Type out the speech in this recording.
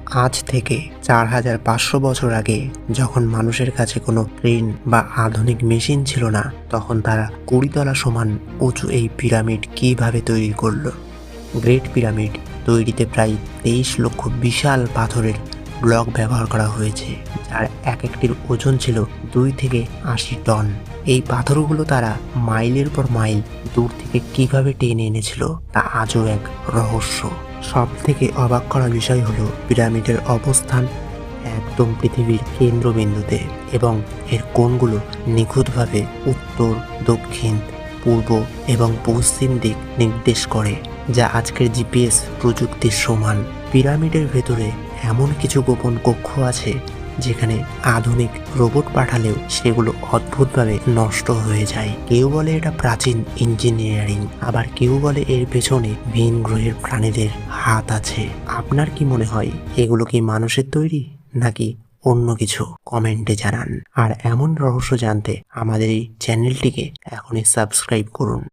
আজ থেকে ৪৫০০ বছর আগে যখন মানুষের কাছে কোনো ক্রেন বা আধুনিক মেশিন ছিল না, তখন তারা ২০ তলা সমান উঁচু এই পিরামিড কিভাবে তৈরি করলো। গ্রেট পিরামিড তৈরিতে প্রায় ২৩ লক্ষ বিশাল পাথরের ব্লক ব্যবহার করা হয়েছে, যার এক একটির ওজন ছিল ২ থেকে ৮০ টন। এই পাথরগুলো তারা মাইলের পর মাইল দূর থেকে কিভাবে টেনে এনেছিল তা আজও এক রহস্য। সব থেকে অবাক করা বিষয় হলো পিরামিডের অবস্থান একদম পৃথিবীর কেন্দ্রবিন্দুতে, এবং এর কোণগুলো নিখুঁতভাবে উত্তর, দক্ষিণ, পূর্ব এবং পশ্চিম দিক নির্দেশ করে, যা আজকের জিপিএস প্রযুক্তির সমান। পিরামিডের ভেতরে এমন কিছু গোপন কক্ষ আছে যেখানে আধুনিক রোবট পাঠালেও সেগুলো অদ্ভুতভাবে নষ্ট হয়ে যায়। কেউ বলে এটা প্রাচীন ইঞ্জিনিয়ারিং, আবার কেউ বলে এর পেছনে ভিন গ্রহের প্রাণীদের হাত আছে। আপনার কি মনে হয়, এগুলো কি মানুষের তৈরি নাকি অন্য কিছু? কমেন্টে জানান। আর এমন রহস্য জানতে আমাদের এই চ্যানেলটিকে এখনই সাবস্ক্রাইব করুন।